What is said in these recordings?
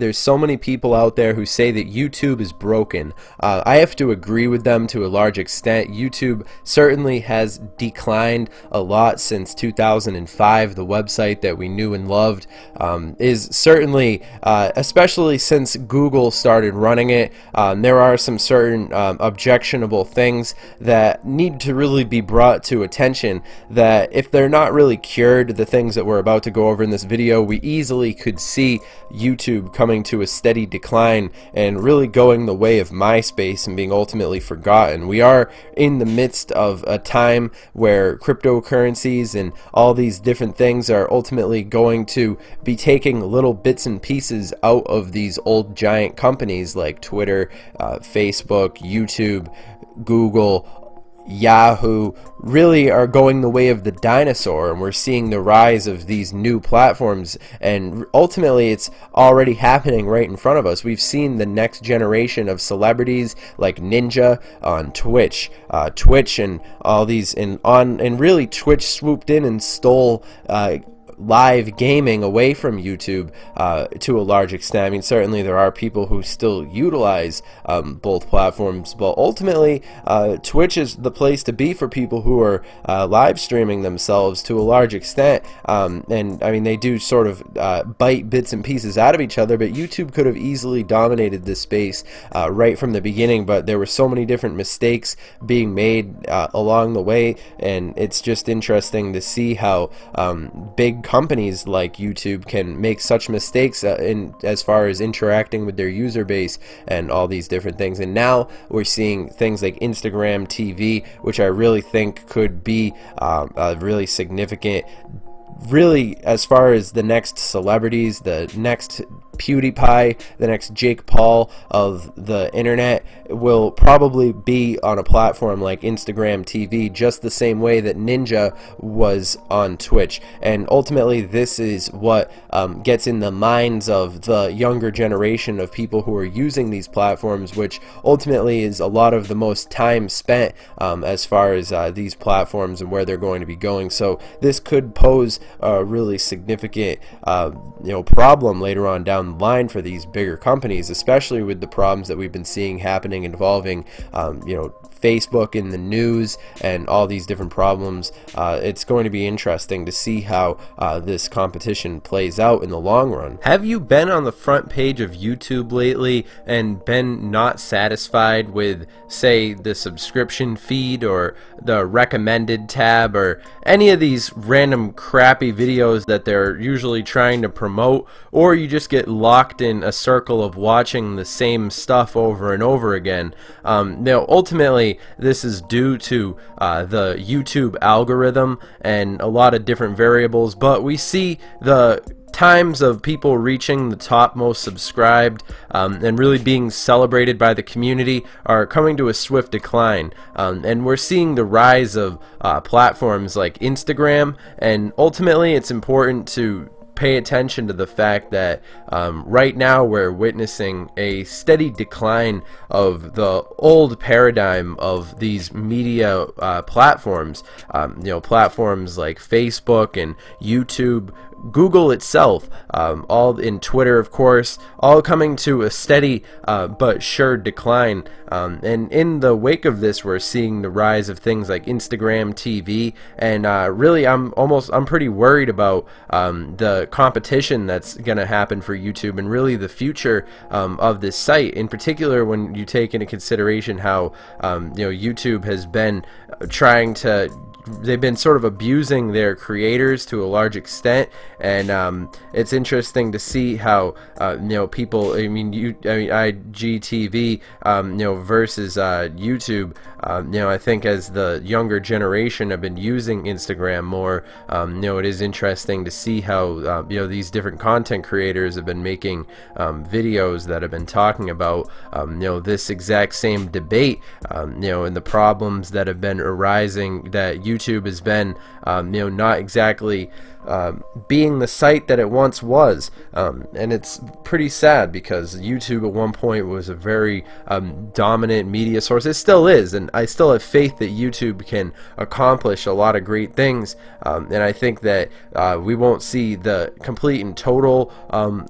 There's so many people out there who say that YouTube is broken. I have to agree with them to a large extent. YouTube certainly has declined a lot since 2005. The website that we knew and loved is certainly, especially since Google started running it, there are some certain objectionable things that need to really be brought to attention, that if they're not really cured, the things that we're about to go over in this video, we easily could see YouTube coming to a steady decline and really going the way of MySpace and being ultimately forgotten. We are in the midst of a time where cryptocurrencies and all these different things are ultimately going to be taking little bits and pieces out of these old giant companies like Twitter, Facebook, YouTube, Google, Yahoo, really are going the way of the dinosaur, and we're seeing the rise of these new platforms, and ultimately it's already happening right in front of us. We've seen the next generation of celebrities like Ninja on Twitch, and all these, and really Twitch swooped in and stole live gaming away from YouTube to a large extent. I mean, certainly there are people who still utilize both platforms, but ultimately Twitch is the place to be for people who are live streaming themselves to a large extent, and I mean, they do sort of bite bits and pieces out of each other, but YouTube could have easily dominated this space right from the beginning, but there were so many different mistakes being made along the way, and it's just interesting to see how big companies like YouTube can make such mistakes as far as interacting with their user base and all these different things. And now we're seeing things like Instagram TV, which I really think could be really significant, really, as far as the next celebrities, the next PewDiePie, the next Jake Paul of the internet will probably be on a platform like Instagram TV, just the same way that Ninja was on Twitch. And ultimately this is what gets in the minds of the younger generation of people who are using these platforms, which ultimately is a lot of the most time spent as far as these platforms and where they're going to be going. So this could pose a really significant problem later on down the line for these bigger companies, especially with the problems that we've been seeing happening involving Facebook in the news and all these different problems. It's going to be interesting to see how this competition plays out in the long run. Have you been on the front page of YouTube lately and been not satisfied with, say, the subscription feed or the recommended tab or any of these random crappy videos that they're usually trying to promote, or you just get locked in a circle of watching the same stuff over and over again? Now, ultimately, this is due to the YouTube algorithm and a lot of different variables, but we see the times of people reaching the top most subscribed and really being celebrated by the community are coming to a swift decline, and we're seeing the rise of platforms like Instagram, and ultimately it's important to pay attention to the fact that right now we're witnessing a steady decline of the old paradigm of these media platforms, platforms like Facebook and YouTube, Google itself, all in Twitter, of course, all coming to a steady but sure decline. And in the wake of this, we're seeing the rise of things like Instagram TV, and really I'm pretty worried about the competition that's gonna happen for YouTube and really the future of this site, in particular when you take into consideration how YouTube has been trying to, they've been sort of abusing their creators to a large extent, and it's interesting to see how people, IGTV versus YouTube. I think as the younger generation have been using Instagram more, it is interesting to see how these different content creators have been making videos that have been talking about this exact same debate, and the problems that have been arising, that YouTube has been not exactly being the site that it once was, and it's pretty sad because YouTube at one point was a very dominant media source. It still is, and I still have faith that YouTube can accomplish a lot of great things, and I think that we won't see the complete and total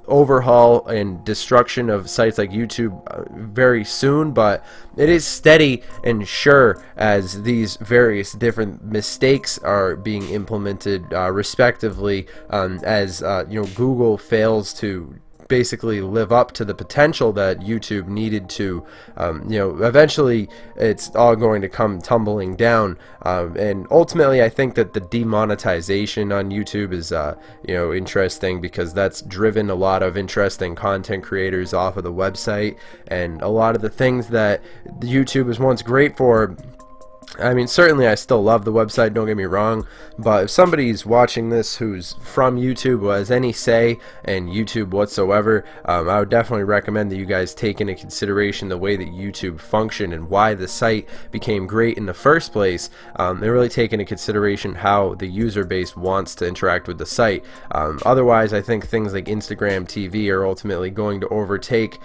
overhaul and destruction of sites like YouTube very soon, but it is steady and sure as these various different mistakes are being implemented respectively, as Google fails to basically live up to the potential that YouTube needed to. Eventually it's all going to come tumbling down, and ultimately I think that the demonetization on YouTube is interesting, because that's driven a lot of interesting content creators off of the website, and a lot of the things that YouTube was once great for. I mean, certainly I still love the website, don't get me wrong, but if somebody's watching this who's from YouTube, who has any say in YouTube whatsoever, I would definitely recommend that you guys take into consideration the way that YouTube functioned and why the site became great in the first place, and really take into consideration how the user base wants to interact with the site. Otherwise, I think things like Instagram TV are ultimately going to overtake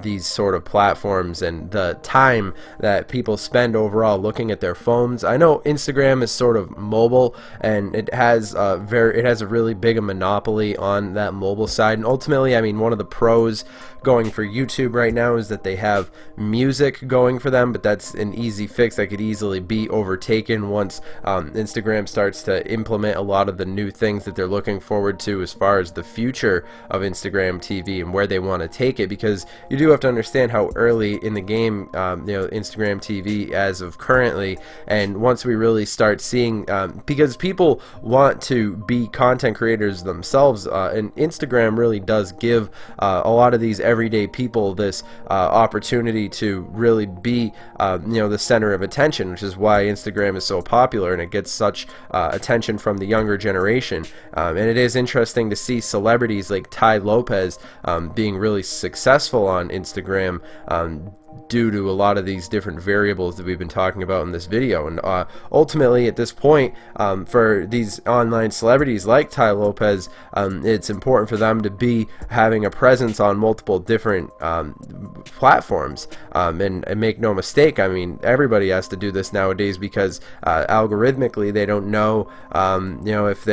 these sort of platforms, and the time that people spend overall looking at their phones. I know Instagram is sort of mobile, and it has a really big a monopoly on that mobile side, and ultimately, I mean, one of the pros going for YouTube right now is that they have music going for them, but that's an easy fix that could easily be overtaken once Instagram starts to implement a lot of the new things that they're looking forward to as far as the future of Instagram TV and where they want to take it, because you do have to understand how early in the game Instagram TV as of currently, and once we really start seeing, because people want to be content creators themselves, and Instagram really does give a lot of these everyday people this opportunity to really be the center of attention, which is why Instagram is so popular and it gets such attention from the younger generation. And it is interesting to see celebrities like Tai Lopez being really successful on Instagram, due to a lot of these different variables that we've been talking about in this video. And ultimately at this point, for these online celebrities like Tai Lopez, it's important for them to be having a presence on multiple different platforms, and make no mistake, I mean, everybody has to do this nowadays, because algorithmically they don't know if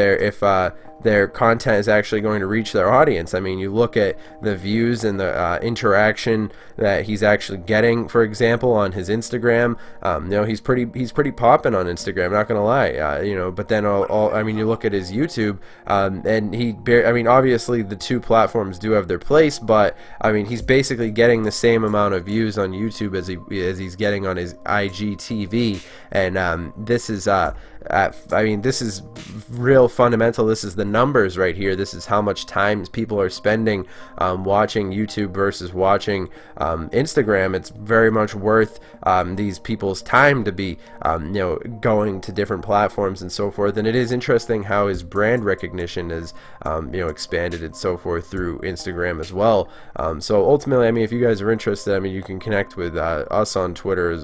their content is actually going to reach their audience. I mean, you look at the views and the interaction that he's actually getting, for example, on his Instagram. He's pretty popping on Instagram, not gonna lie. But then I mean, you look at his YouTube, and I mean, obviously the two platforms do have their place, but I mean, he's basically getting the same amount of views on YouTube as he's getting on his IGTV, and this is I mean, this is real fundamental. This is the numbers right here. This is how much time people are spending watching YouTube versus watching Instagram. It's very much worth these people's time to be going to different platforms and so forth. And it is interesting how his brand recognition is expanded and so forth through Instagram as well. So ultimately, I mean, if you guys are interested, I mean, you can connect with us on Twitter.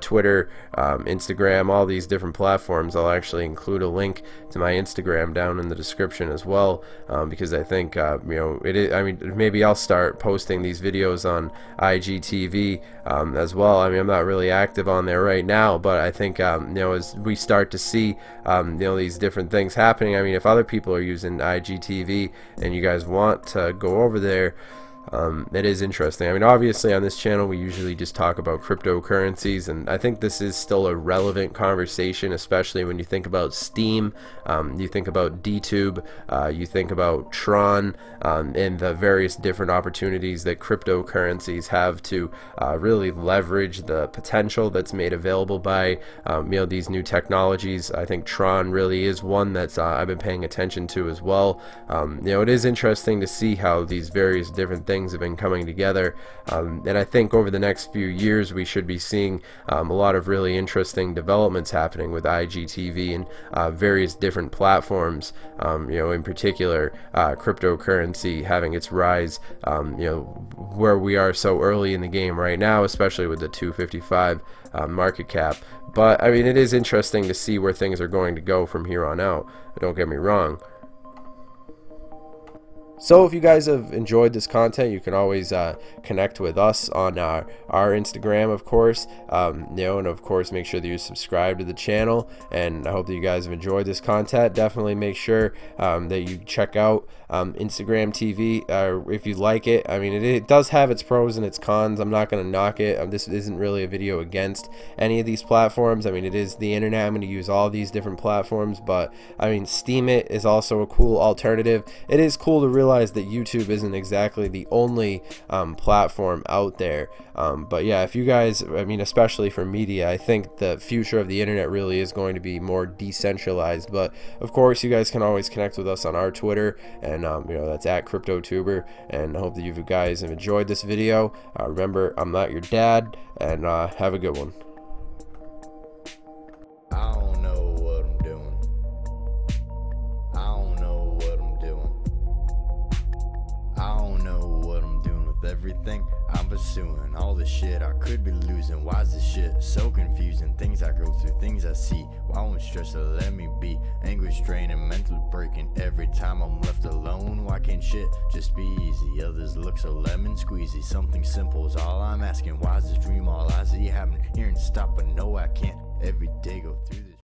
Twitter, Instagram, all these different platforms. I'll actually include a link to my Instagram down in the description as well, because I think it is. I mean, maybe I'll start posting these videos on IGTV as well. I mean, I'm not really active on there right now, but I think as we start to see these different things happening, I mean, if other people are using IGTV and you guys want to go over there, it is interesting. I mean, obviously on this channel we usually just talk about cryptocurrencies, and I think this is still a relevant conversation, especially when you think about Steam, you think about DTube, you think about Tron, and the various different opportunities that cryptocurrencies have to really leverage the potential that's made available by these new technologies. I think Tron really is one that's I've been paying attention to as well. It is interesting to see how these various different things things have been coming together, and I think over the next few years we should be seeing a lot of really interesting developments happening with IGTV and various different platforms, in particular cryptocurrency having its rise, where we are so early in the game right now, especially with the 255 market cap. But I mean, it is interesting to see where things are going to go from here on out, don't get me wrong. So if you guys have enjoyed this content, you can always connect with us on our Instagram, of course, and of course make sure that you subscribe to the channel. And I hope that you guys have enjoyed this content. Definitely make sure that you check out Instagram TV if you like it. I mean, it does have its pros and its cons. I'm not going to knock it. This isn't really a video against any of these platforms. I mean, it is the internet. I'm going to use all these different platforms, but I mean, Steam It is also a cool alternative. It is cool to realize that YouTube isn't exactly the only platform out there, but yeah, if you guys, I mean, especially for media, I think the future of the internet really is going to be more decentralized. But of course, you guys can always connect with us on our Twitter, and that's at CryptoTuber. And I hope that you guys have enjoyed this video. Remember, I'm not your dad, and have a good one. I don't know what I'm doing. I don't know what I'm doing. I don't know what I'm doing with everything I'm pursuing. All the shit I could be losing. Why is this shit so confusing? Things I go through, things I see. Why won't stress to let me be? Anguish, strain, and mentally breaking every time I'm left alone. Why can't shit just be easy? Others look so lemon squeezy. Something simple is all I'm asking. Why is this dream all I see happening here and stop? But no, I can't every day go through this.